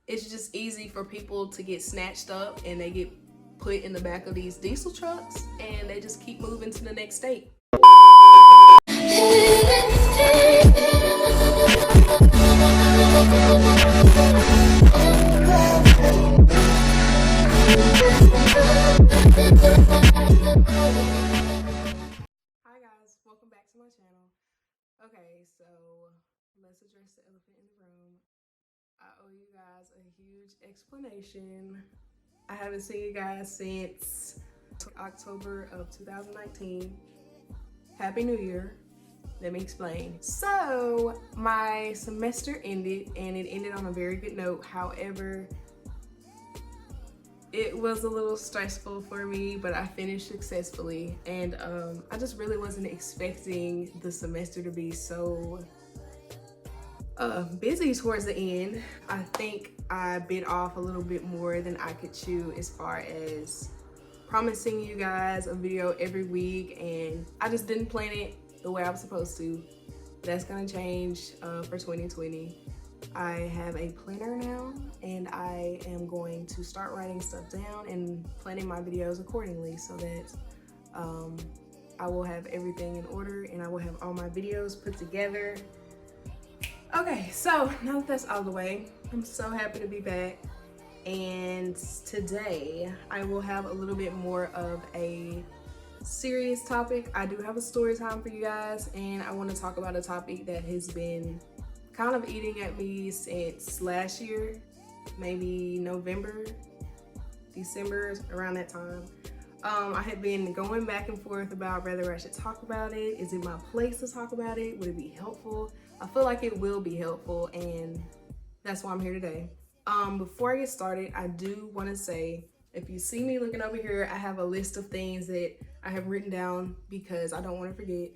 it's just easy for people to get snatched up and they get put in the back of these diesel trucks and they just keep moving to the next state. Hi guys, welcome back to my channel. Okay, so let's address the elephant in the room. I owe you guys a huge explanation. I haven't seen you guys since October of 2019. Happy New Year. Let me explain. So my semester ended and it ended on a very good note. However, it was a little stressful for me, but I finished successfully. And I just really wasn't expecting the semester to be so busy towards the end. I think I bit off a little bit more than I could chew as far as promising you guys a video every week, and I just didn't plan it the way I was supposed to. That's gonna change for 2020. I have a planner now and I am going to start writing stuff down and planning my videos accordingly so that I will have everything in order and I will have all my videos put together. Okay, so now that that's out of the way, I'm so happy to be back. And today I will have a little bit more of a serious topic. I do have a story time for you guys, and I want to talk about a topic that has been kind of eating at me since last year, maybe November, December, around that time. I had been going back and forth about whether I should talk about it. Is it my place to talk about it? Would it be helpful? I feel like it will be helpful, and that's why I'm here today. Before I get started, I do want to say, if you see me looking over here, I have a list of things that I have written down because I don't want to forget.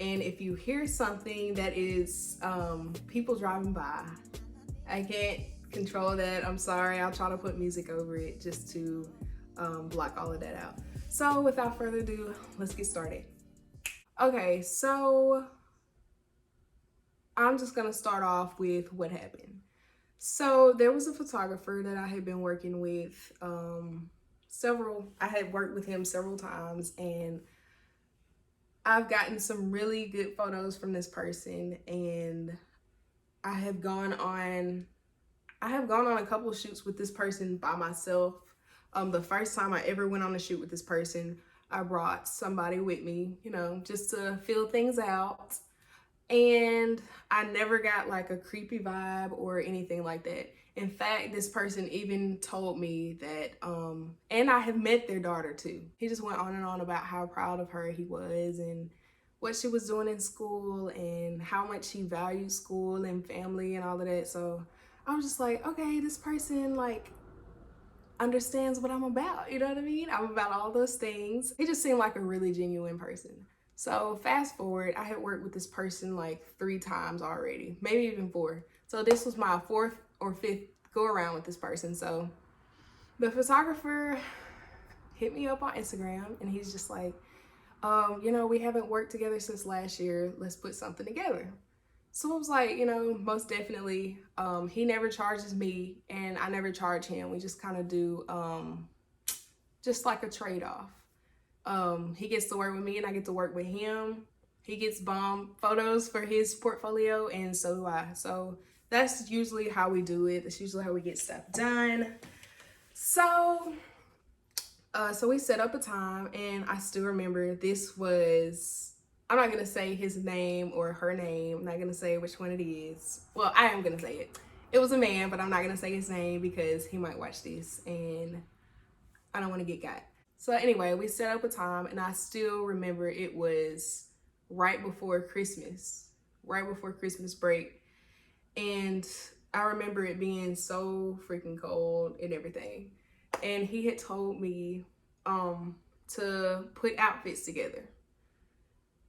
And if you hear something that is people driving by, I can't control that. I'm sorry. I'll try to put music over it just to block all of that out. So without further ado, let's get started. Okay, so I'm just gonna start off with what happened. So there was a photographer that I had been working with I had worked with him several times, and I've gotten some really good photos from this person, and I have gone on a couple shoots with this person by myself. The first time I ever went on a shoot with this person, I brought somebody with me, you know, just to feel things out. And I never got like a creepy vibe or anything like that. In fact, this person even told me that, and I have met their daughter too. He just went on and on about how proud of her he was and what she was doing in school and how much he valued school and family and all of that. So I was just like, okay, this person like understands what I'm about, you know what I mean? I'm about all those things. He just seemed like a really genuine person. So fast forward, I had worked with this person like 3 times already, maybe even 4. So this was my 4th or 5th go around with this person. So the photographer hit me up on Instagram and he's just like, you know, we haven't worked together since last year. Let's put something together. So I was like, you know, most definitely. He never charges me and I never charge him. We just kind of do just like a trade-off. He gets to work with me and I get to work with him. He gets bomb photos for his portfolio and so do I. So that's usually how we do it. That's usually how we get stuff done. So we set up a time, and I still remember this was, I'm not gonna say his name or her name. I'm not gonna say which one it is. Well, I am gonna say it. It was a man, but I'm not gonna say his name because he might watch this and I don't wanna get got. So anyway, we set up a time and I still remember it was right before Christmas break. And I remember it being so freaking cold and everything. And he had told me to put outfits together.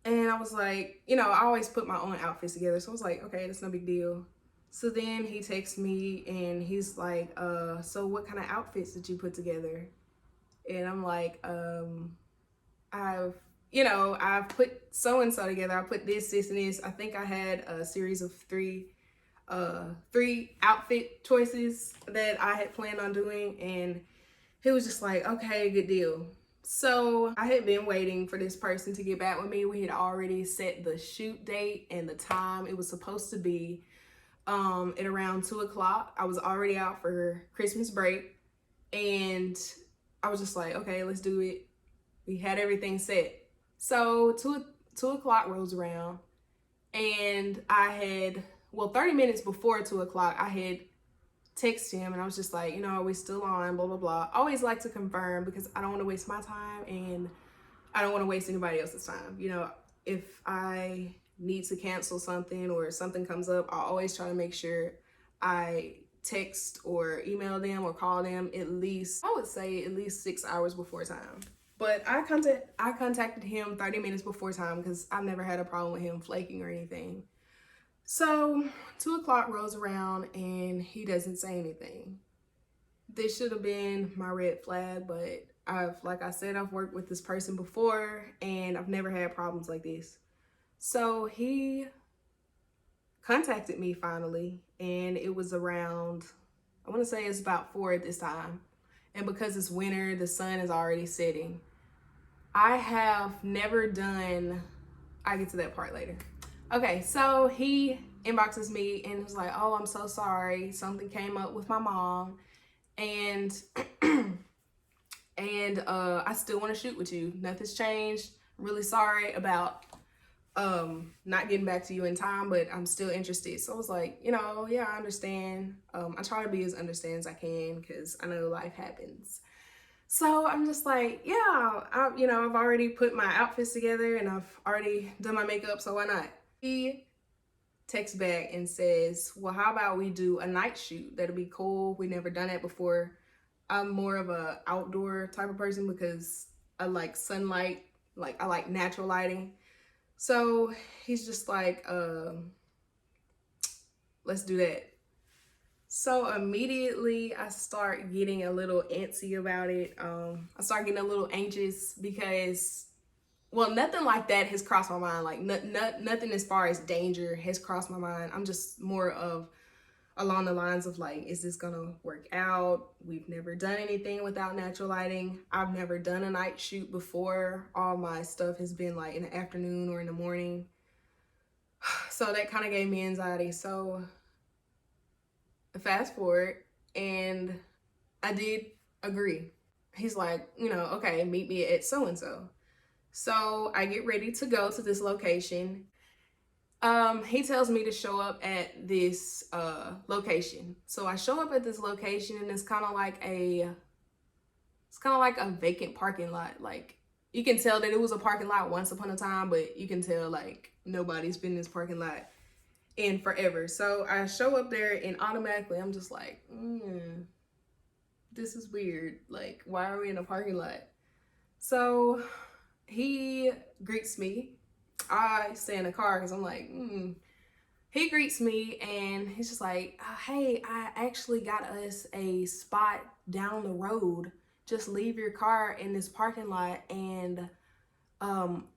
And I was like, you know, I always put my own outfits together. So I was like, okay, that's no big deal. So then he texts me and he's like, so what kind of outfits did you put together? And I'm like, I've put so-and-so together. I put this, and this. I think I had a series of 3 three outfit choices that I had planned on doing, and he was just like, okay, good deal. So I had been waiting for this person to get back with me. We had already set the shoot date and the time. It was supposed to be at around 2 o'clock. I was already out for Christmas break, and I was just like, okay, let's do it. We had everything set. So 2 o'clock rolls around, and I had, well, 30 minutes before 2 o'clock, I had texted him, and I was just like, are we still on, blah, blah, blah. I always like to confirm because I don't want to waste my time, and I don't want to waste anybody else's time. If I need to cancel something or something comes up, I always try to make sure I text or email them or call them at least, I would say at least 6 hours before time. But I contacted him 30 minutes before time because I've never had a problem with him flaking or anything. So 2 o'clock rolls around and he doesn't say anything. This should have been my red flag, but like I said, I've worked with this person before and I've never had problems like this. So he contacted me finally, and it was around, I want to say it's about 4 at this time. And because it's winter, the sun is already setting. I have never done, I'll get to that part later. Okay, so he inboxes me and was like, oh, I'm so sorry. Something came up with my mom, and I still want to shoot with you. Nothing's changed. I'm really sorry about not getting back to you in time, but I'm still interested. So I was like, yeah, I understand. I try to be as understanding as I can because I know life happens. So I'm just like, yeah, I've already put my outfits together and I've already done my makeup, so why not? He texts back and says, well, how about we do a night shoot? That'll be cool. We never done that before. I'm more of a outdoor type of person because I like sunlight, I like natural lighting. So he's just like, let's do that. So immediately I start getting a little antsy about it. I start getting a little anxious because, well, nothing like that has crossed my mind. Like nothing as far as danger has crossed my mind. I'm just more of along the lines of like, is this gonna work out? We've never done anything without natural lighting. I've never done a night shoot before. All my stuff has been like in the afternoon or in the morning. So that kind of gave me anxiety. So fast forward, and I did agree. He's like, okay, meet me at so-and-so. So I get ready to go to this location. He tells me to show up at this location. So I show up at this location, and it's kind of like a vacant parking lot. Like, you can tell that it was a parking lot once upon a time, but you can tell like nobody's been in this parking lot in forever. So I show up there, and automatically I'm just like, this is weird. Like, why are we in a parking lot? So he greets me. I stay in the car because I'm like, He greets me, and he's just like, hey, I actually got us a spot down the road. Just leave your car in this parking lot, and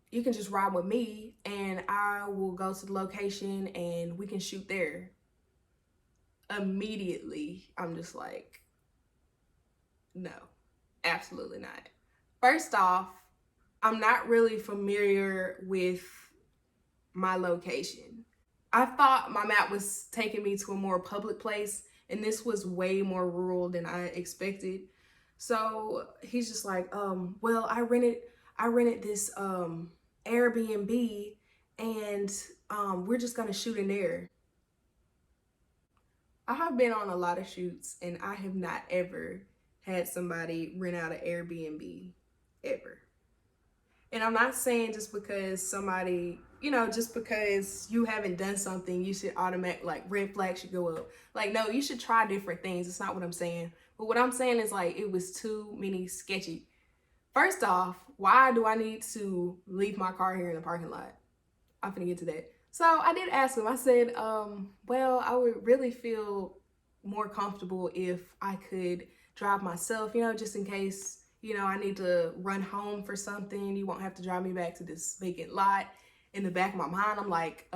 you can just ride with me, and I will go to the location and we can shoot there. Immediately, I'm just like, no, absolutely not. First off, I'm not really familiar with my location. I thought my map was taking me to a more public place, and this was way more rural than I expected. So he's just like, well, I rented this Airbnb, and we're just gonna shoot in there. I have been on a lot of shoots, and I have not ever had somebody rent out an Airbnb, ever. And I'm not saying just because somebody, just because you haven't done something, you should like red flags should go up. Like, no, you should try different things. It's not what I'm saying. But what I'm saying is like, it was too many sketchy. First off, why do I need to leave my car here in the parking lot? I'm gonna get to that. So I did ask him. I said, well, I would really feel more comfortable if I could drive myself, just in case, I need to run home for something. You won't have to drive me back to this vacant lot. In the back of my mind, I'm like,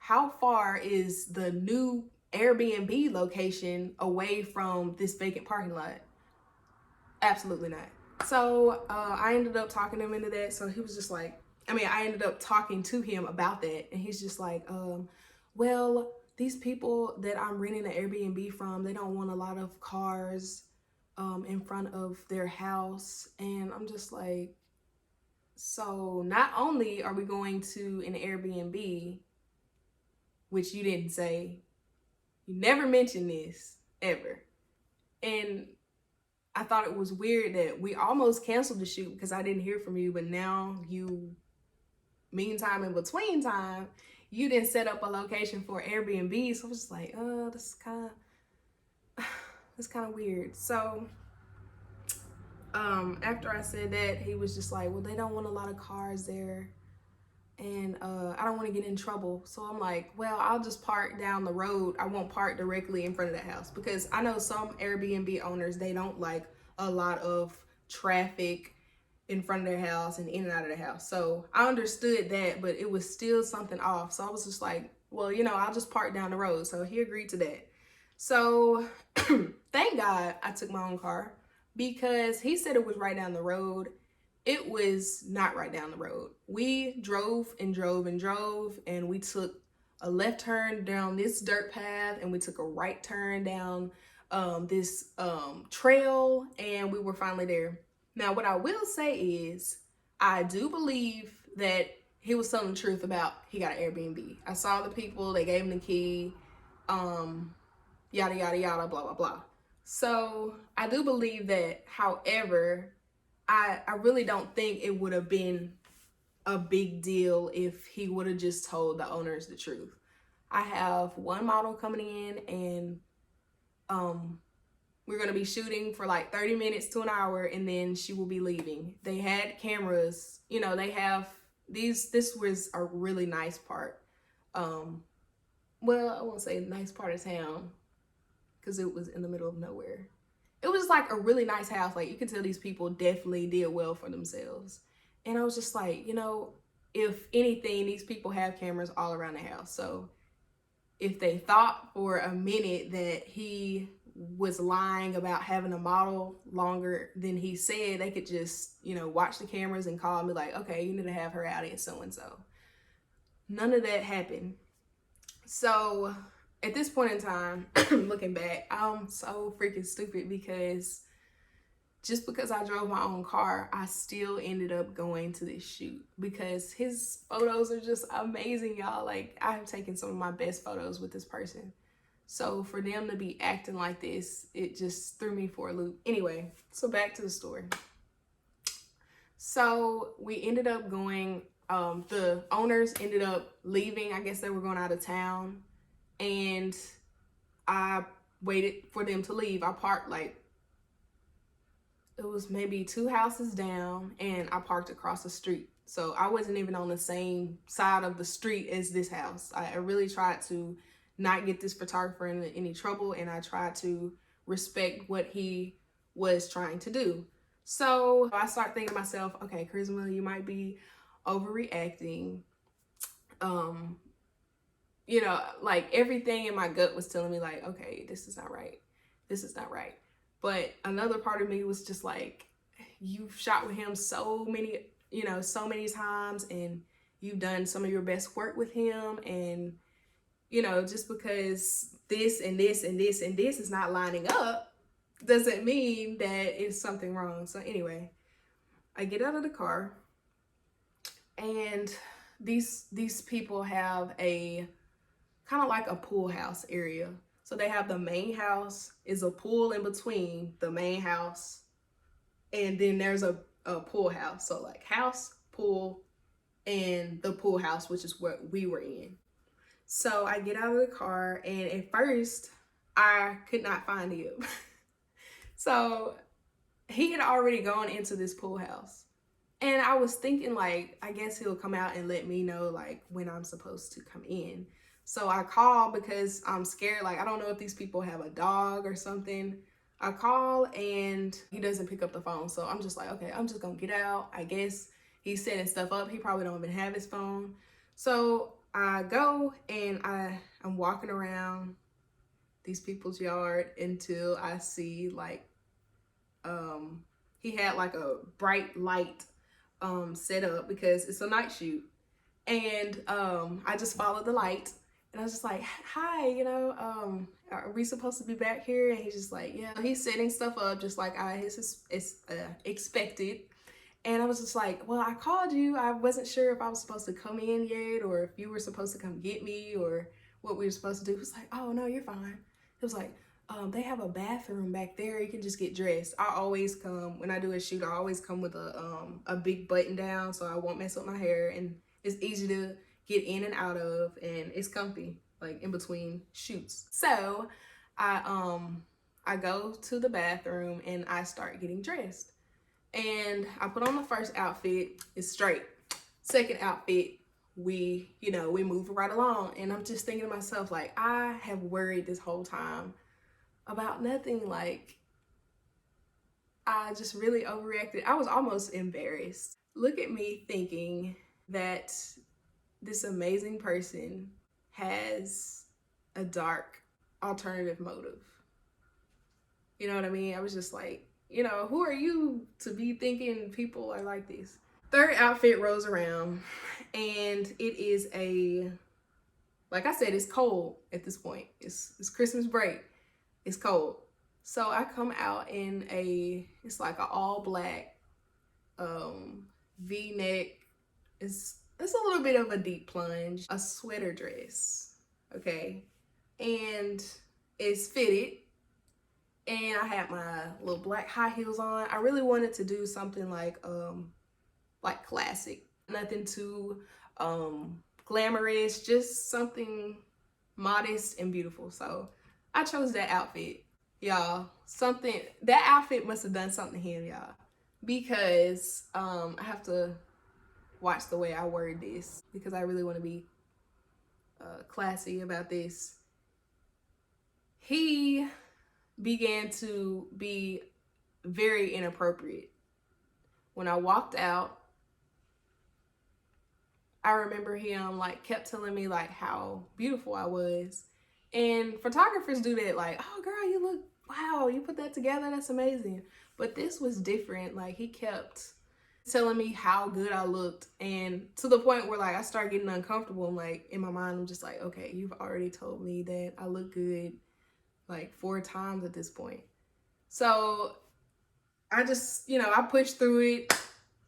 how far is the new Airbnb location away from this vacant parking lot? Absolutely not. So I ended up talking him into that. So he was just like, I ended up talking to him about that, and he's just like, well, these people that I'm renting an Airbnb from, they don't want a lot of cars in front of their house. And I'm just like, so not only are we going to an Airbnb, which you didn't say, you never mentioned this ever. And I thought it was weird that we almost canceled the shoot because I didn't hear from you, but now you, meantime in between time, you didn't set up a location for Airbnb. So I was just like, oh, this is kind of, that's kind of weird. So after I said that, he was just like, well, they don't want a lot of cars there, and I don't want to get in trouble. So I'm like, well, I'll just park down the road. I won't park directly in front of the house, because I know some Airbnb owners, they don't like a lot of traffic in front of their house and in and out of the house. So I understood that, but it was still something off. So I was just like, well, I'll just park down the road. So he agreed to that. So thank God I took my own car, because he said it was right down the road. It was not right down the road. We drove and drove and drove, and we took a left turn down this dirt path, and we took a right turn down this trail, and we were finally there. Now, what I will say is, I do believe that he was telling the truth about he got an Airbnb. I saw the people, they gave him the key, yada, yada, yada, blah, blah, blah. So I do believe that. However, I really don't think it would have been a big deal if he would have just told the owners the truth. I have one model coming in, and we're going to be shooting for like 30 minutes to an hour, and then she will be leaving. They had cameras, they have these. This was a really nice part. Well, I won't say nice part of town, because it was in the middle of nowhere. It was like a really nice house. Like, you can tell these people definitely did well for themselves. And I was just like, if anything, these people have cameras all around the house. So if they thought for a minute that he was lying about having a model longer than he said, they could just, watch the cameras and call and be like, okay, you need to have her out in so-and-so. None of that happened. So at this point in time, looking back, I'm so freaking stupid, because just because I drove my own car, I still ended up going to this shoot, because his photos are just amazing, y'all. Like, I have taken some of my best photos with this person. So for them to be acting like this, it just threw me for a loop. Anyway, so back to the story. So we ended up going, the owners ended up leaving. I guess they were going out of town. And I waited for them to leave. I parked it was maybe 2 houses down, and I parked across the street. So I wasn't even on the same side of the street as this house. I really tried to not get this photographer in any trouble, and I tried to respect what he was trying to do. So I started thinking to myself, okay, Charisma, you might be overreacting. Like, everything in my gut was telling me, like, okay, this is not right. This is not right. But another part of me was just like, you've shot with him so many times, and you've done some of your best work with him. And, just because this and this and this and this is not lining up doesn't mean that it's something wrong. So anyway, I get out of the car, and these people have a kind of like a pool house area. So they have the main house, is a pool in between the main house, and then there's a pool house. So like house, pool, and the pool house, which is what we were in. So I get out of the car, and at first I could not find him. So he had already gone into this pool house. And I was thinking, like, I guess he'll come out and let me know, like, when I'm supposed to come in. So I call, because I'm scared. Like, I don't know if these people have a dog or something. I call, and he doesn't pick up the phone. So I'm just like, okay, I'm just gonna get out. I guess he's setting stuff up. He probably don't even have his phone. So I go and I'm walking around these people's yard until I see like um he had like a bright light set up because it's a night shoot. And I just followed the light and I was just like, hi, are we supposed to be back here? And he's just like, yeah. He's setting stuff up just like I expected. And I was just like, well, I called you. I wasn't sure if I was supposed to come in yet or if you were supposed to come get me or what we were supposed to do. He was like, oh, no, you're fine. It was like, they have a bathroom back there. You can just get dressed. I always come, when I do a shoot, I always come with a big button down so I won't mess up my hair. And it's easy to get in and out of and it's comfy, like in between shoots. So I go to the bathroom and I start getting dressed. And I put on the first outfit, it's straight. Second outfit, we move right along. And I'm just thinking to myself, like, I have worried this whole time about nothing. Like, I just really overreacted. I was almost embarrassed. Look at me thinking that this amazing person has a dark alternative motive. You know what I mean? I was just like, who are you to be thinking people are like this? Third outfit rolls around and it is like I said, it's cold at this point. It's Christmas break. It's cold. So I come out in it's like an all black V-neck. It's a little bit of a deep plunge, a sweater dress, okay? And it's fitted. And I had my little black high heels on. I really wanted to do something like classic. Nothing too glamorous, just something modest and beautiful. So I chose that outfit. Y'all, that outfit must have done something to him, y'all. Because I have to watch the way I word this because I really want to be classy about this. He began to be very inappropriate. When I walked out, I remember him like kept telling me like how beautiful I was. And photographers do that, like, oh girl, you look, wow, you put that together, that's amazing. But this was different. Like, he kept telling me how good I looked, and to the point where like I started getting uncomfortable. I'm like, in my mind, I'm just like, okay, you've already told me that I look good like 4 times at this point. So I just, I pushed through it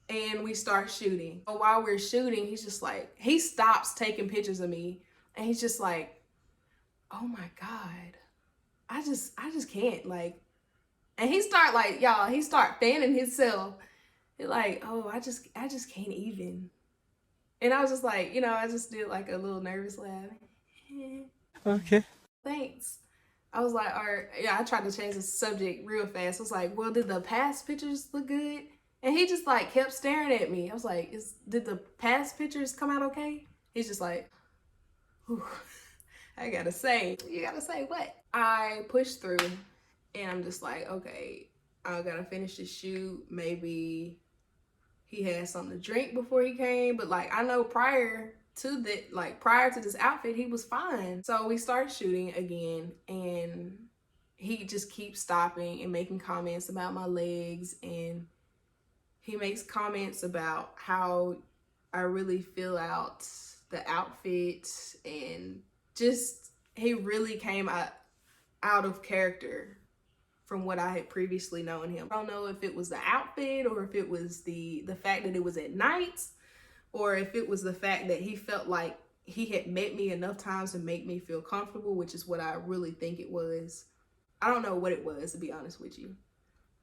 and we start shooting. But while we're shooting, he's just like, he stops taking pictures of me and he's just like, oh my God, I just can't, like, and he start like, y'all, he start fanning himself. He's like, oh, I just can't even. And I was just like, I just did like a little nervous laugh. Okay. Thanks. I was like, all right, yeah, I tried to change the subject real fast. I was like, well, did the past pictures look good? And he just like kept staring at me. I was like, did the past pictures come out okay? He's just like, whew. You gotta say what? I pushed through and I'm just like, okay, I gotta finish the shoot. Maybe he had something to drink before he came. But like, I know prior to this outfit, he was fine. So we start shooting again and he just keeps stopping and making comments about my legs, and he makes comments about how I really fill out the outfit, and just he really came out of character from what I had previously known him. I don't know if it was the outfit or if it was the fact that it was at night, or if it was the fact that he felt like he had met me enough times to make me feel comfortable, which is what I really think it was. I don't know what it was, to be honest with you.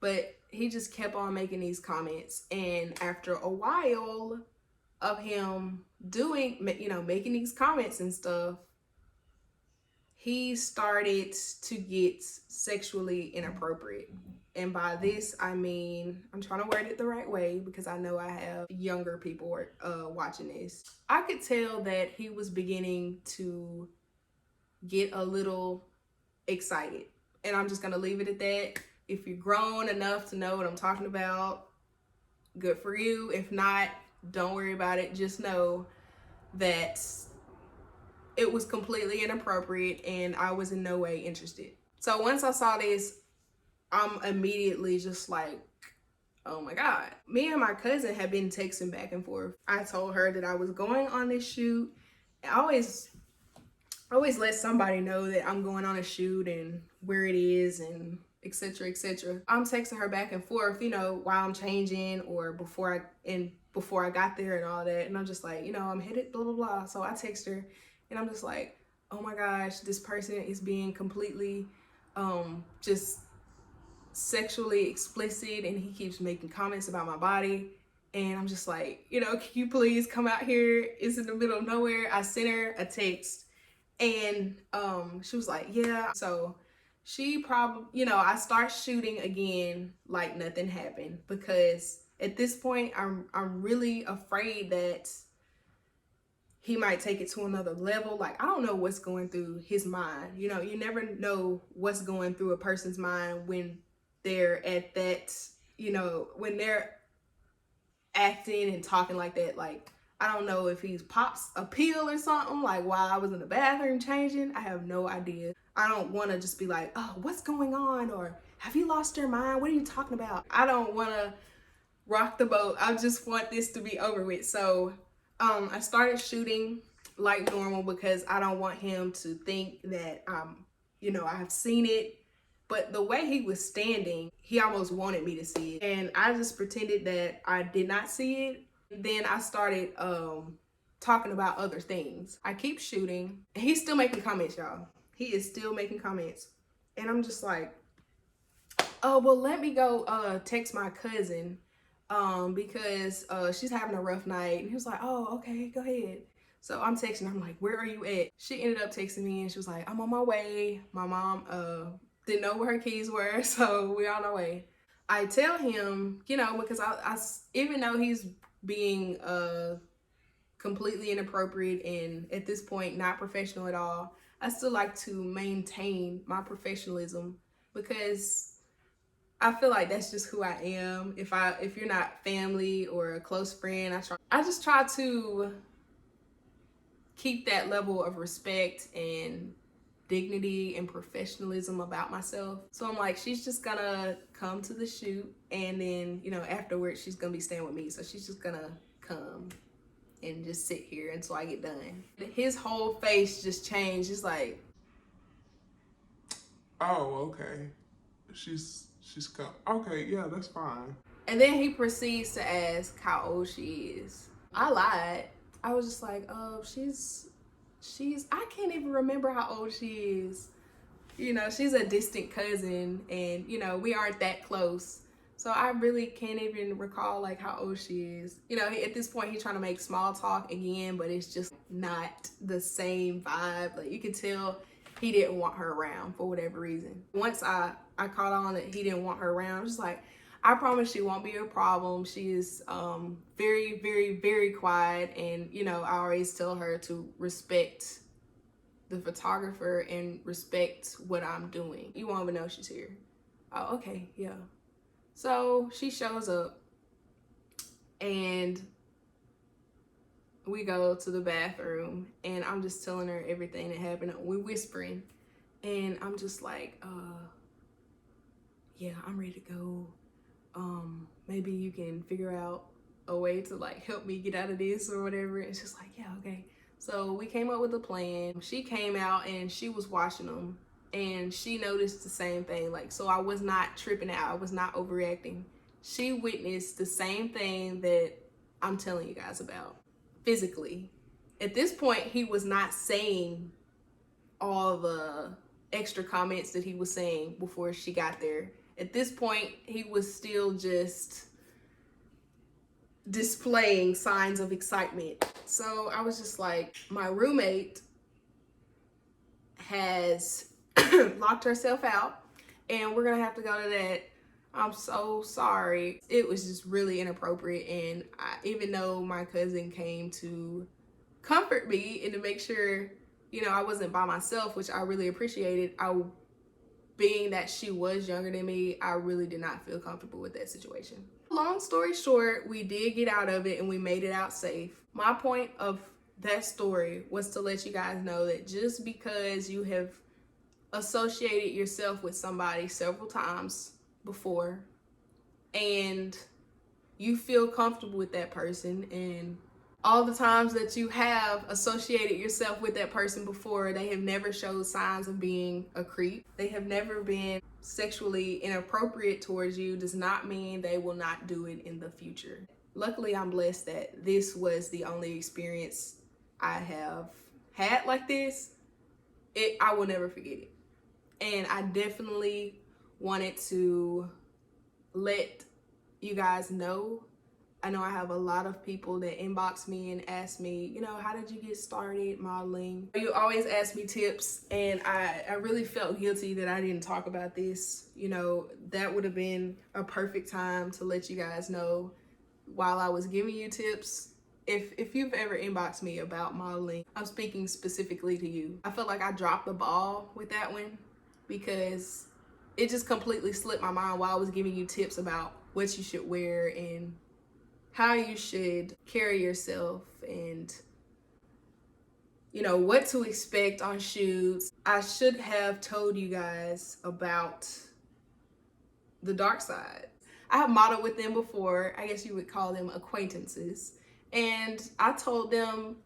But he just kept on making these comments. And after a while of him making these comments and stuff, he started to get sexually inappropriate. And by this, I mean, I'm trying to word it the right way because I know I have younger people watching this. I could tell that he was beginning to get a little excited. And I'm just going to leave it at that. If you're grown enough to know what I'm talking about, good for you. If not, don't worry about it. Just know that it was completely inappropriate and I was in no way interested. So once I saw this, I'm immediately just like, oh my God. Me and my cousin had been texting back and forth. I told her that I was going on this shoot. I always let somebody know that I'm going on a shoot and where it is and etc etc. I'm texting her back and forth, while I'm changing or before I got there and all that. And I'm just like, I'm headed blah blah blah. So I text her and I'm just like, oh my gosh, this person is being completely just sexually explicit and he keeps making comments about my body. And I'm just like, can you please come out here? It's in the middle of nowhere. I sent her a text and she was like, yeah. So she probably, I start shooting again like nothing happened, because at this point I'm really afraid that he might take it to another level. Like, I don't know what's going through his mind. You never know what's going through a person's mind when they're at that, when they're acting and talking like that. Like, I don't know if he's pops a pill or something, like while I was in the bathroom changing. I have no idea. I don't want to just be like, oh, what's going on? Or have you lost your mind? What are you talking about? I don't want to rock the boat. I just want this to be over with. So I started shooting like normal because I don't want him to think that I have seen it. But the way he was standing, he almost wanted me to see it. And I just pretended that I did not see it. Then I started talking about other things. I keep shooting. He's still making comments, y'all. He is still making comments. And I'm just like, oh, well, let me go text my cousin because she's having a rough night. And he was like, oh, okay, go ahead. So I'm texting her. I'm like, where are you at? She ended up texting me and she was like, I'm on my way. My mom didn't know where her keys were, so we're on our way. I tell him, because I even though he's being completely inappropriate and at this point not professional at all, I still like to maintain my professionalism because I feel like that's just who I am. If you're not family or a close friend, I just try to keep that level of respect and dignity and professionalism about myself. So I'm like, she's just gonna come to the shoot and then, afterwards she's gonna be staying with me. So she's just gonna come and just sit here until I get done. His whole face just changed. It's like, Oh, okay. She's come. Okay, yeah, that's fine. and then he proceeds to ask how old she is. I lied. I was just like, oh, I can't even remember how old she is. She's a distant cousin and, we aren't that close. So I really can't even recall like how old she is. At this point he's trying to make small talk again, but it's just not the same vibe. Like, you could tell he didn't want her around for whatever reason. Once I caught on that he didn't want her around, I was just like, I promise she won't be a problem. She is very, very, very quiet. And, I always tell her to respect the photographer and respect what I'm doing. You won't even know she's here. Oh, okay, yeah. So she shows up and we go to the bathroom and I'm just telling her everything that happened. We're whispering and I'm just like, yeah, I'm ready to go. Maybe you can figure out a way to like help me get out of this or whatever. It's just like, yeah, okay. So we came up with a plan. She came out and she was watching them and she noticed the same thing. Like, so I was not tripping out. I was not overreacting. She witnessed the same thing that I'm telling you guys about physically. At this point, he was not saying all the extra comments that he was saying before she got there. At this point, he was still just displaying signs of excitement. So I was just like, my roommate has locked herself out and we're gonna have to go to that. I'm so sorry. It was just really inappropriate. And even though my cousin came to comfort me and to make sure, I wasn't by myself, which I really appreciated, being that she was younger than me, I really did not feel comfortable with that situation. Long story short, we did get out of it and we made it out safe. My point of that story was to let you guys know that just because you have associated yourself with somebody several times before and you feel comfortable with that person, and all the times that you have associated yourself with that person before, they have never showed signs of being a creep, they have never been sexually inappropriate towards you, does not mean they will not do it in the future. Luckily, I'm blessed that this was the only experience I have had like this. I will never forget it. And I definitely wanted to let you guys know. I know I have a lot of people that inbox me and ask me, how did you get started modeling? You always ask me tips, and I really felt guilty that I didn't talk about this. That would have been a perfect time to let you guys know while I was giving you tips. If you've ever inboxed me about modeling, I'm speaking specifically to you. I felt like I dropped the ball with that one because it just completely slipped my mind while I was giving you tips about what you should wear and how you should carry yourself and what to expect on shoots. I should have told you guys about the dark side. I have modeled with them before. I guess you would call them acquaintances. And I told them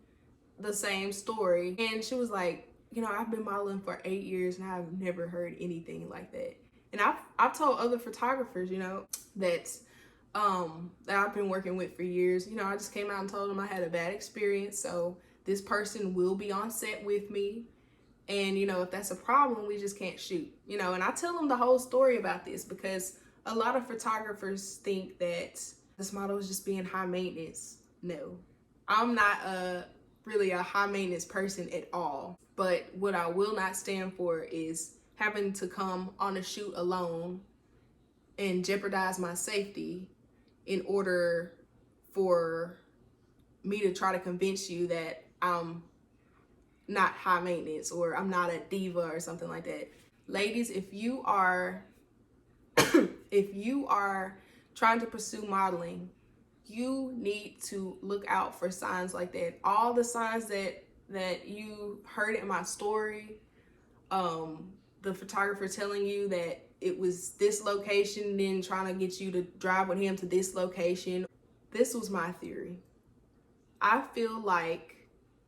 the same story. And she was like, I've been modeling for 8 years and I've never heard anything like that. And I've told other photographers, that that I've been working with for years. I just came out and told them I had a bad experience. So this person will be on set with me. And, if that's a problem, we just can't shoot. And I tell them the whole story about this because a lot of photographers think that this model is just being high maintenance. No, I'm not really a high maintenance person at all. But what I will not stand for is having to come on a shoot alone and jeopardize my safety in order for me to try to convince you that I'm not high maintenance or I'm not a diva or something like that. Ladies, if you are if you are trying to pursue modeling, you need to look out for signs like that. All the signs that you heard in my story, the photographer telling you that it was this location, then trying to get you to drive with him to this location. This was my theory. I feel like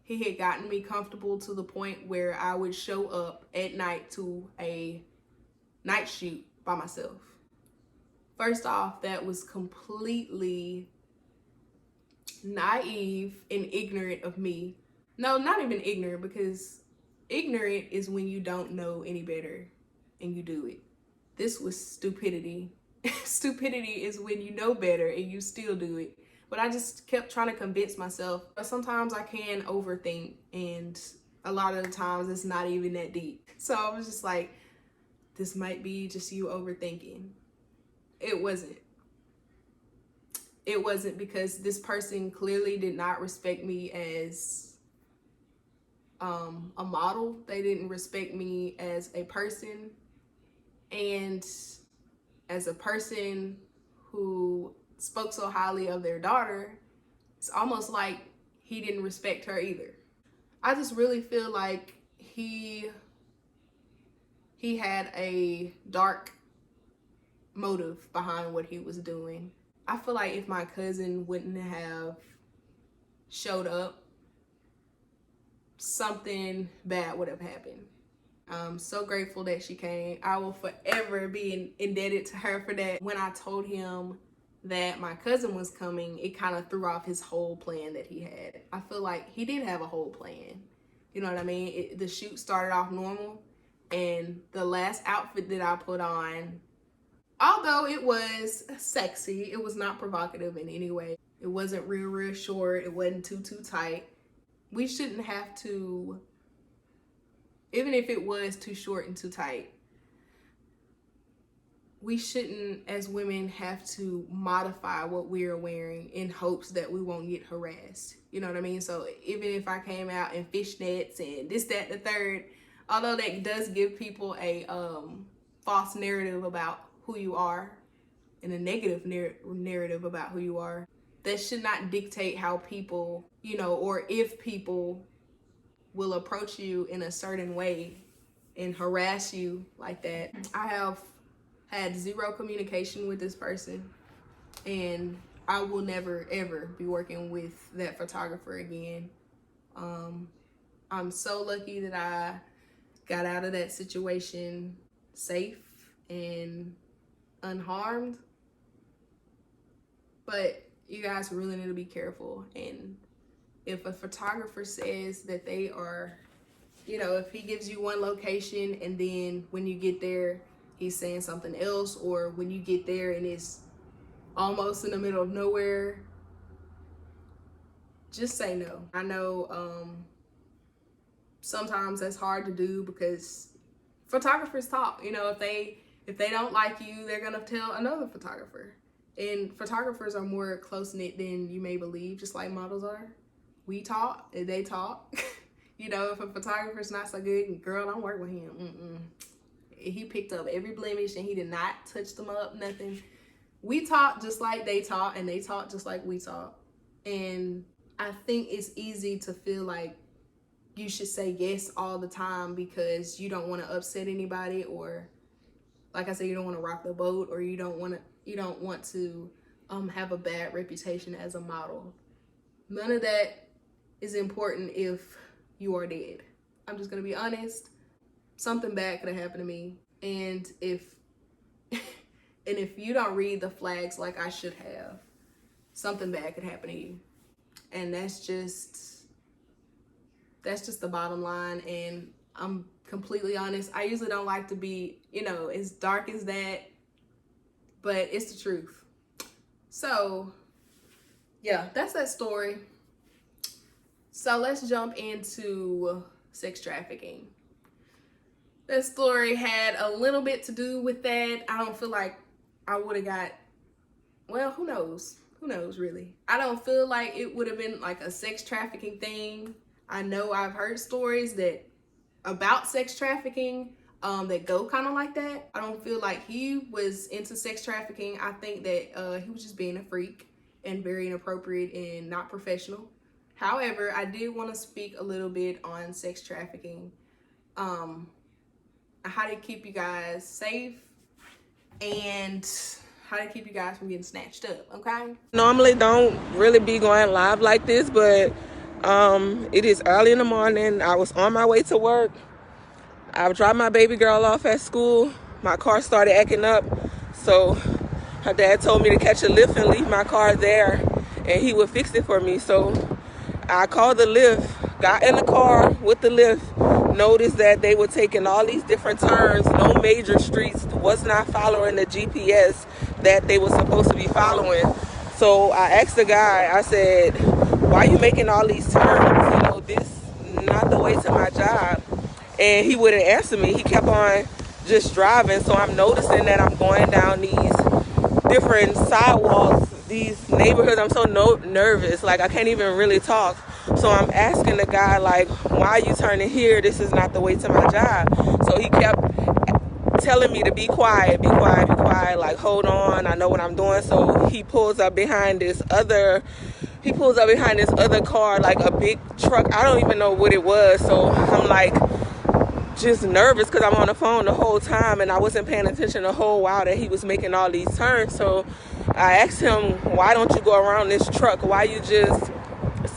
he had gotten me comfortable to the point where I would show up at night to a night shoot by myself. First off, that was completely naive and ignorant of me. No, not even ignorant, because ignorant is when you don't know any better and you do it. This was stupidity. Stupidity is when you know better and you still do it. But I just kept trying to convince myself. Sometimes I can overthink, and a lot of the times it's not even that deep. So I was just like, this might be just you overthinking. It wasn't. It wasn't, because this person clearly did not respect me as a model. They didn't respect me as a person. And as a person who spoke so highly of their daughter, it's almost like he didn't respect her either. I just really feel like he had a dark motive behind what he was doing. I feel like if my cousin wouldn't have showed up, something bad would have happened. I'm so grateful that she came. I will forever be indebted to her for that. When I told him that my cousin was coming, it kind of threw off his whole plan that he had. I feel like he did have a whole plan. You know what I mean? The shoot started off normal, and the last outfit that I put on, although it was sexy, it was not provocative in any way. It wasn't real short. It wasn't too tight. We shouldn't have to, even if it was too short and too tight, we shouldn't, as women, have to modify what we are wearing in hopes that we won't get harassed. You know what I mean? So even if I came out in fishnets and this, that, the third, although that does give people a false narrative about who you are and a negative narrative about who you are, that should not dictate how people, or if people will approach you in a certain way and harass you like that. I have had zero communication with this person, and I will never ever be working with that photographer again. I'm so lucky that I got out of that situation safe and unharmed. But you guys really need to be careful. And if a photographer says that they are, if he gives you one location and then when you get there, he's saying something else, or when you get there and it's almost in the middle of nowhere, just say no. I know sometimes that's hard to do because photographers talk. If they don't like you, they're gonna tell another photographer. And photographers are more close-knit than you may believe, just like models are. We talk, and they talk. If a photographer's not so good, girl, don't work with him. He picked up every blemish and he did not touch them up, nothing. We talk just like they talk, and they talk just like we talk. And I think it's easy to feel like you should say yes all the time because you don't want to upset anybody, or like I said, you don't want to rock the boat, or you don't want to have a bad reputation as a model. None of that is important if you are dead. I'm just gonna be honest. Something bad could have happened to me, and if you don't read the flags like I should have, something bad could happen to you. And that's just the bottom line. And I'm completely honest. I usually don't like to be, as dark as that, but it's the truth. So yeah, that's that story. So let's jump into sex trafficking. That story had a little bit to do with that. I don't feel like I would have got, well, who knows? Who knows, really? I don't feel like it would have been like a sex trafficking thing. I know I've heard stories about sex trafficking that go kind of like that. I don't feel like he was into sex trafficking. I think that he was just being a freak and very inappropriate and not professional. However, I did want to speak a little bit on sex trafficking, how to keep you guys safe, and how to keep you guys from getting snatched up, okay? Normally don't really be going live like this, but it is early in the morning. I was on my way to work. I dropped my baby girl off at school. My car started acting up, so her dad told me to catch a Lyft and leave my car there, and he would fix it for me. So I called the Lyft, got in the car with the Lyft, noticed that they were taking all these different turns, no major streets, was not following the GPS that they were supposed to be following. So I asked the guy, I said, why are you making all these turns? This is not the way to my job. And he wouldn't answer me. He kept on just driving. So I'm noticing that I'm going down these different sidewalks, these neighborhoods. I'm so nervous, like I can't even really talk. So I'm asking the guy, like, why are you turning here? This is not the way to my job. So he kept telling me to be quiet, like, hold on, I know what I'm doing. So he pulls up behind this other car, like a big truck. I don't even know what it was. So I'm like just nervous because I'm on the phone the whole time and I wasn't paying attention the whole while that he was making all these turns. So I asked him, why don't you go around this truck? Why you just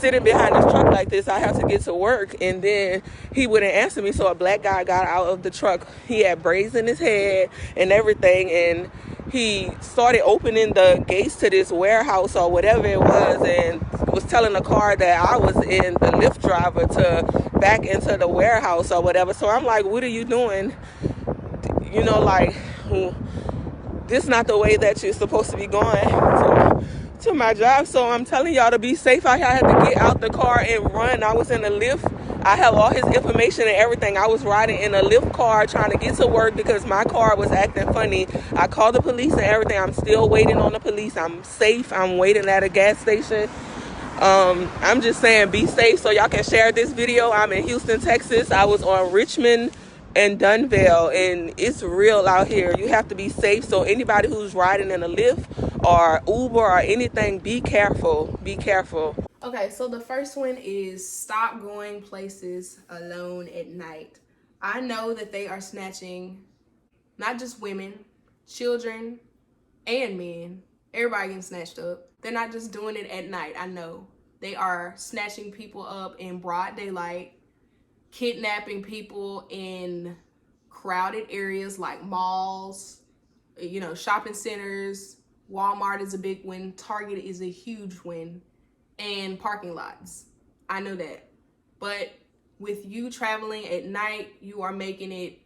sitting behind this truck like this? I have to get to work. And then he wouldn't answer me. So a black guy got out of the truck. He had braids in his head and everything, and he started opening the gates to this warehouse or whatever it was, and was telling the car that I was in, the Lyft driver, to back into the warehouse or whatever. So I'm like, what are you doing? Like, this is not the way that you're supposed to be going to my job. So I'm telling y'all to be safe. I had to get out the car and run. I was in a Lyft. I have all his information and everything. I was riding in a Lyft car trying to get to work because my car was acting funny. I called the police and everything. I'm still waiting on the police. I'm safe. I'm waiting at a gas station. I'm just saying, be safe. So y'all can share this video. I'm in Houston, Texas. I was on Richmond and Dunvale, and it's real out here. You have to be safe. So anybody who's riding in a Lyft or Uber or anything, be careful. Be careful. Okay, so the first one is stop going places alone at night. I know that they are snatching not just women, children, and men. Everybody getting snatched up. They're not just doing it at night. I know. They are snatching people up in broad daylight, kidnapping people in crowded areas like malls, shopping centers. Walmart is a big one. Target is a huge one. And parking lots. I know that. But with you traveling at night, you are making it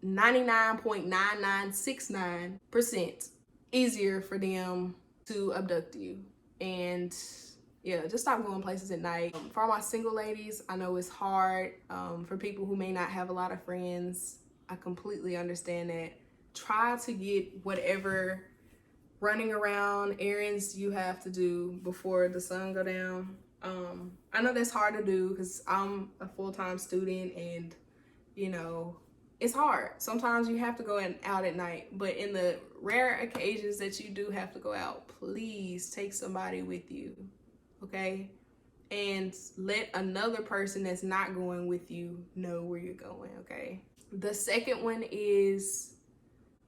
99.9969% easier for them to abduct you. And yeah, just stop going places at night. For all my single ladies, I know it's hard. For people who may not have a lot of friends, I completely understand that. Try to get whatever running around errands you have to do before the sun go down. I know that's hard to do because I'm a full-time student, and it's hard. Sometimes you have to go out at night, but in the rare occasions that you do have to go out, please take somebody with you, okay? And let another person that's not going with you know where you're going, okay? The second one is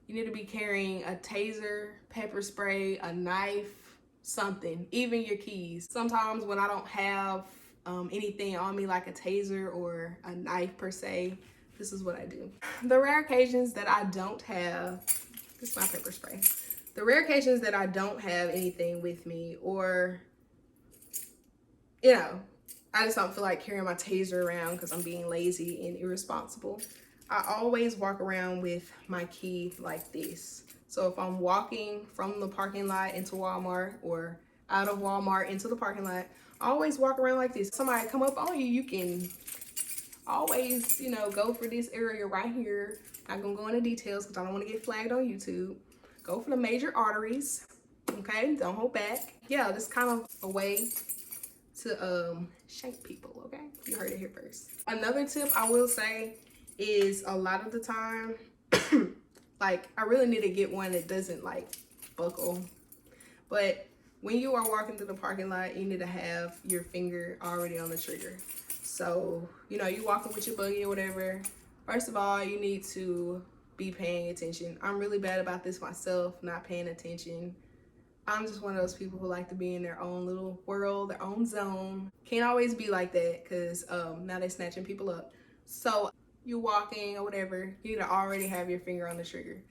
you need to be carrying a taser, pepper spray, a knife, something, even your keys. Sometimes when I don't have anything on me like a taser or a knife per se, this is what I do. The rare occasions that I don't have, this is my pepper spray. The rare occasions that I don't have anything with me, or, I just don't feel like carrying my taser around because I'm being lazy and irresponsible, I always walk around with my key like this. So if I'm walking from the parking lot into Walmart or out of Walmart into the parking lot, I always walk around like this. Somebody come up on you, you can always, go for this area right here. Not gonna go into details because I don't want to get flagged on YouTube. Go for the major arteries, okay? Don't hold back. Yeah, this is kind of a way to shank people, okay? You heard it here first. Another tip I will say is a lot of the time, like I really need to get one that doesn't like buckle. But when you are walking through the parking lot, you need to have your finger already on the trigger. So, you walking with your buggy or whatever. First of all, you need to be paying attention. I'm really bad about this myself, not paying attention. I'm just one of those people who like to be in their own little world, their own zone. Can't always be like that because now they're snatching people up. So you walking or whatever, you need to already have your finger on the trigger.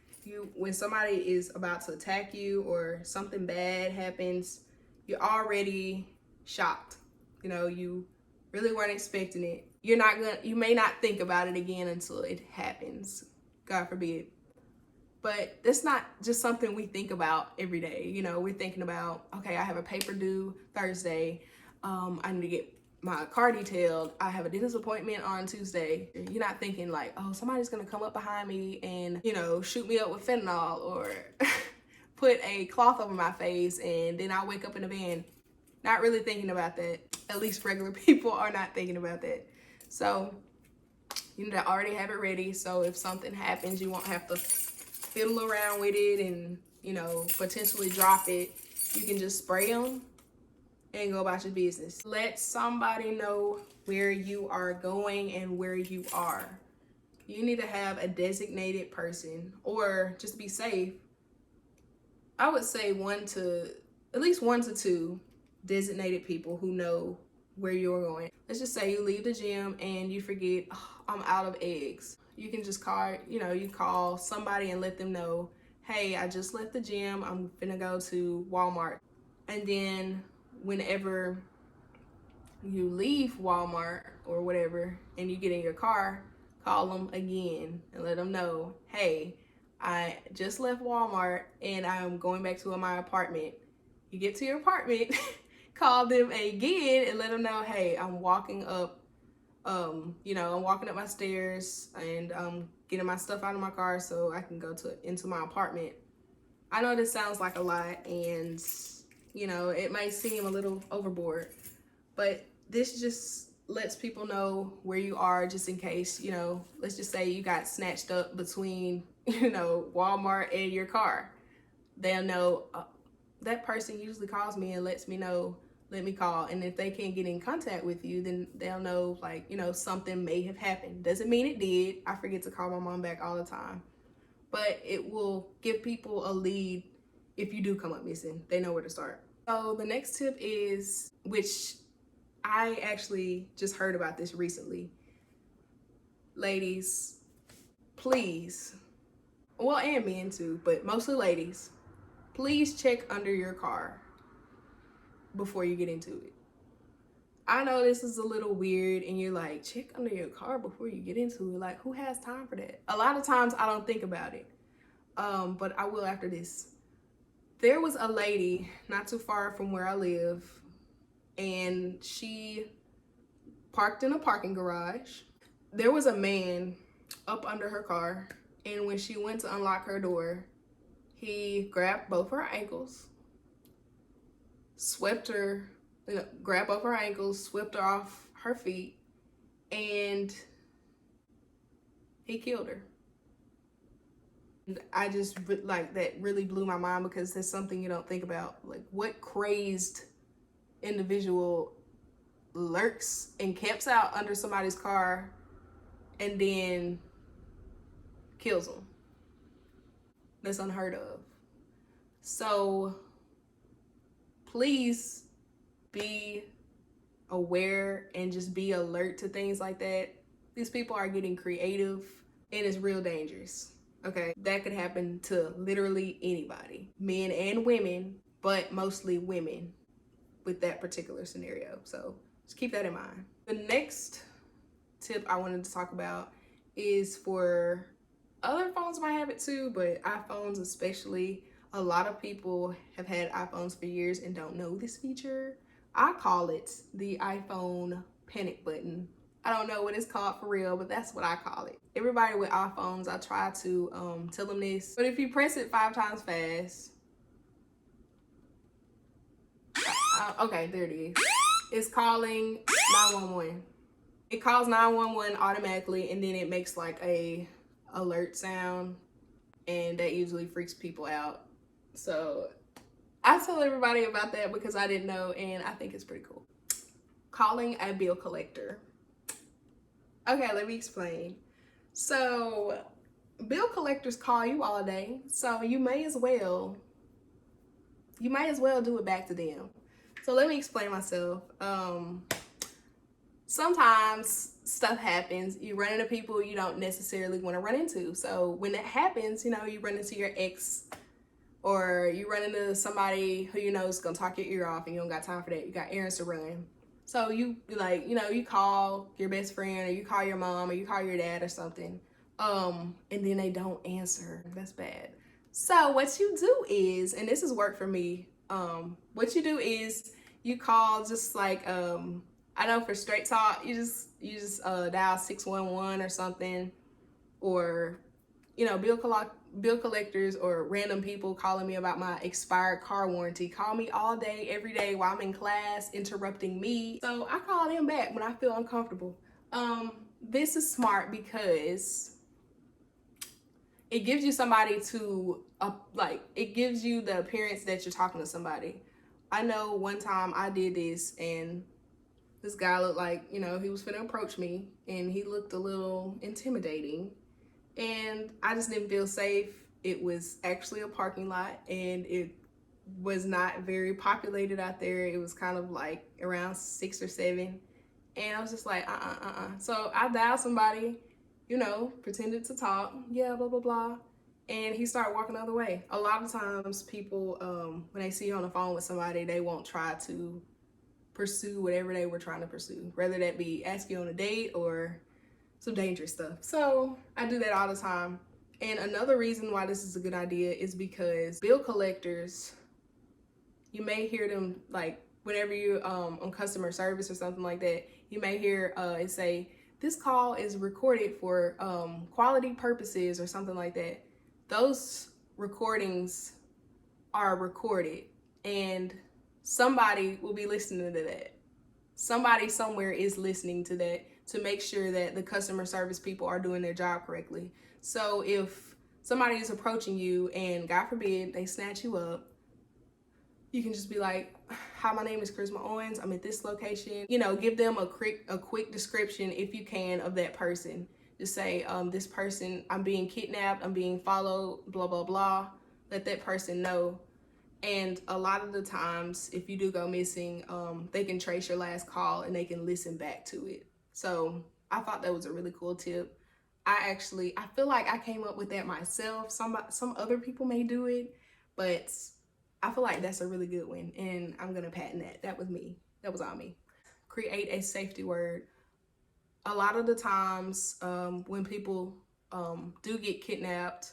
When somebody is about to attack you or something bad happens, you're already shocked. You really weren't expecting it. You may not think about it again until it happens. God forbid. But that's not just something we think about every day. We're thinking about, okay, I have a paper due Thursday. I need to get my car detailed. I have a dentist appointment on Tuesday. You're not thinking like, oh, somebody's gonna come up behind me and, shoot me up with fentanyl or put a cloth over my face and then I'll wake up in a van. Not really thinking about that. At least regular people are not thinking about that. So you need to already have it ready. So if something happens, you won't have to fiddle around with it and, potentially drop it. You can just spray them and go about your business. Let somebody know where you are going and where you are. You need to have a designated person, or just to be safe, I would say at least one to two designated people who know where you're going. Let's just say you leave the gym and you forget, oh, I'm out of eggs. You can just you call somebody and let them know, hey, I just left the gym. I'm gonna go to Walmart. And then whenever you leave Walmart or whatever and you get in your car, call them again and let them know, hey, I just left Walmart and I'm going back to my apartment. You get to your apartment, call them again and let them know, hey, I'm walking up, I'm walking up my stairs and I'm getting my stuff out of my car so I can go into my apartment. I know this sounds like a lot and, it might seem a little overboard, but this just lets people know where you are just in case, let's just say you got snatched up between, Walmart and your car. They'll know, that person usually calls me and lets me know, let me call. And if they can't get in contact with you, then they'll know, like, you know, something may have happened. Doesn't mean it did. I forget to call my mom back all the time. But it will give people a lead if you do come up missing. They know where to start. So the next tip is, which I actually just heard about this recently. Ladies, please, well, and men too, but mostly ladies, please check under your car before you get into it. I know this is a little weird and you're like, check under your car before you get into it. Like, who has time for that? A lot of times I don't think about it, but I will after this. There was a lady not too far from where I live, and she parked in a parking garage. There was a man up under her car, and when she went to unlock her door, he grabbed both her ankles, swept her, grabbed both her ankles, swept her off her feet, and he killed her. And I just, like, that really blew my mind, because there's something you don't think about. Like, what crazed individual lurks and camps out under somebody's car and then kills them? That's unheard of. So please be aware and just be alert to things like that. These people are getting creative, and it's real dangerous. Okay, that could happen to literally anybody, men and women, but mostly women with that particular scenario. So just keep that in mind. The next tip I wanted to talk about is for other phones might have it too, but iPhones especially. A lot of people have had iPhones for years and don't know this feature. I call it the iPhone panic button. I don't know what it's called for real, but that's what I call it. Everybody with iPhones, I try to tell them this, but if you press it 5 times fast, okay, there it is. It's calling 911. It calls 911 automatically, and then it makes like a alert sound, and that usually freaks people out. So I tell everybody about that because I didn't know, and I think it's pretty cool. Calling a bill collector. Okay, let me explain. So bill collectors call you all day, so you may as well do it back to them. So let me explain myself. Sometimes stuff happens. You run into people you don't necessarily want to run into. So when that happens, you know, you run into your ex, or you run into somebody who you know is gonna talk your ear off, and you don't got time for that. You got errands to run. So you, like, you know, you call your best friend, or you call your mom, or you call your dad or something, and then they don't answer. That's bad. So what you do is, and this has worked for me, what you do is you call just like, I know for straight talk, you just dial 611 or something, or, you know, bill collectors or random people calling me about my expired car warranty call me all day, every day while I'm in class, interrupting me. So I call them back when I feel uncomfortable. This is smart because it gives you somebody to, it gives you the appearance that you're talking to somebody. I know one time I did this, and this guy looked like, you know, he was finna approach me, and he looked a little intimidating, and I just didn't feel safe. It was actually a parking lot, and it was not very populated out there. It was kind of like around 6 or 7, and I was just like, So I dialed somebody, you know, pretended to talk, yeah, blah, blah, blah, and he started walking the other way. A lot of times people, when they see you on the phone with somebody, they won't try to pursue whatever they were trying to pursue, whether that be ask you on a date or some dangerous stuff. So I do that all the time. And another reason why this is a good idea is because bill collectors, you may hear them, like, whenever you're on customer service or something like that, you may hear it say, this call is recorded for quality purposes or something like that. Those recordings are recorded, and somebody will be listening to that. Somebody somewhere is listening to that to make sure that the customer service people are doing their job correctly. So if somebody is approaching you and God forbid they snatch you up, You can just be like, hi, my name is Charisma Owens. I'm at this location. You know, give them a quick description if you can of that person. Just say, this person, I'm being kidnapped, I'm being followed, blah, blah, blah. Let that person know. And a lot of the times, if you do go missing, they can trace your last call and they can listen back to it. So I thought that was a really cool tip. I feel like I came up with that myself. Some other people may do it, but I feel like that's a really good one, and I'm gonna patent that. That was me. That was all me. Create a safety word. A lot of the times, when people do get kidnapped,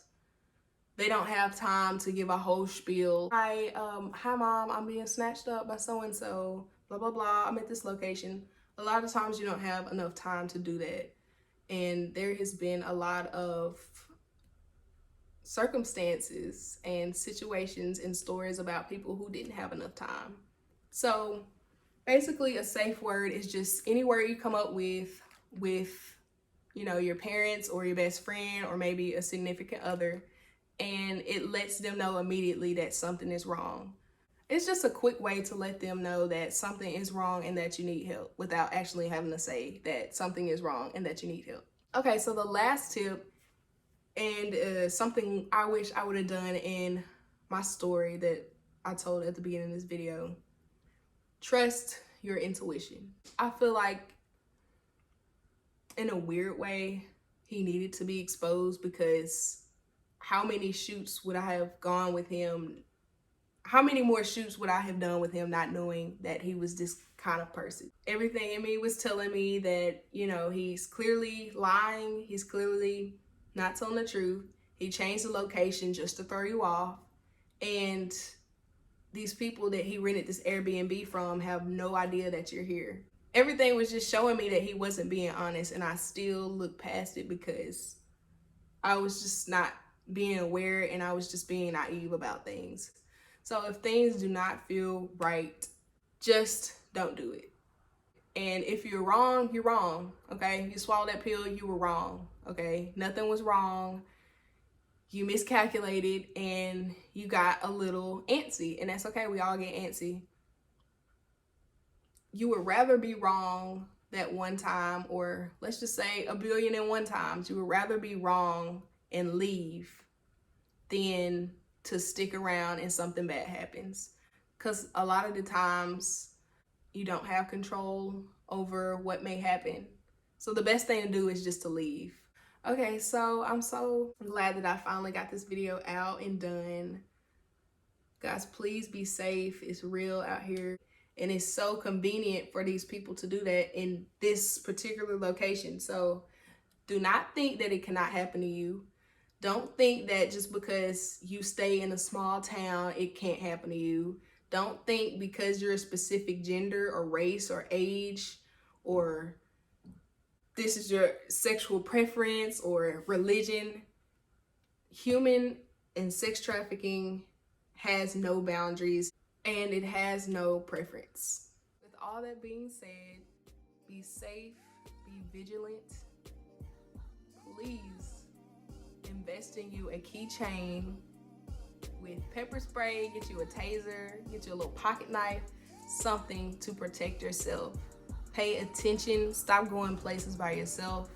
they don't have time to give a whole spiel. Hi, mom, I'm being snatched up by so and so. Blah blah blah. I'm at this location. A lot of times you don't have enough time to do that, and there has been a lot of circumstances and situations and stories about people who didn't have enough time. So basically, a safe word is just any word you come up with, you know, your parents or your best friend or maybe a significant other, and it lets them know immediately that something is wrong. It's just a quick way to let them know that something is wrong and that you need help without actually having to say that something is wrong and that you need help. Okay, so the last tip, and something I wish I would have done in my story that I told at the beginning of this video: trust your intuition. I feel like in a weird way, he needed to be exposed, because how many shoots would I have gone with him? How many more shoots would I have done with him not knowing that he was this kind of person? Everything in me was telling me that, you know, he's clearly lying. He's clearly not telling the truth. He changed the location just to throw you off. And these people that he rented this Airbnb from have no idea that you're here. Everything was just showing me that he wasn't being honest, and I still looked past it because I was just not being aware, and I was just being naive about things. So if things do not feel right, just don't do it. And if you're wrong, you're wrong, okay? You swallowed that pill, you were wrong, okay? Nothing was wrong. You miscalculated and you got a little antsy, and that's okay. We all get antsy. You would rather be wrong that one time, or let's just say 1,000,000,001 times. You would rather be wrong and leave than to stick around and something bad happens. Because a lot of the times you don't have control over what may happen. So the best thing to do is just to leave. Okay, so I'm so glad that I finally got this video out and done. Guys, please be safe. It's real out here. And it's so convenient for these people to do that in this particular location. So do not think that it cannot happen to you. Don't think that just because you stay in a small town, it can't happen to you. Don't think because you're a specific gender or race or age, or this is your sexual preference or religion. Human and sex trafficking has no boundaries, and it has no preference. With all that being said, be safe, be vigilant. Please invest in you a keychain with pepper spray, get you a taser, get you a little pocket knife, something to protect yourself. Pay attention, stop going places by yourself,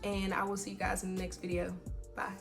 and I will see you guys in the next video. Bye.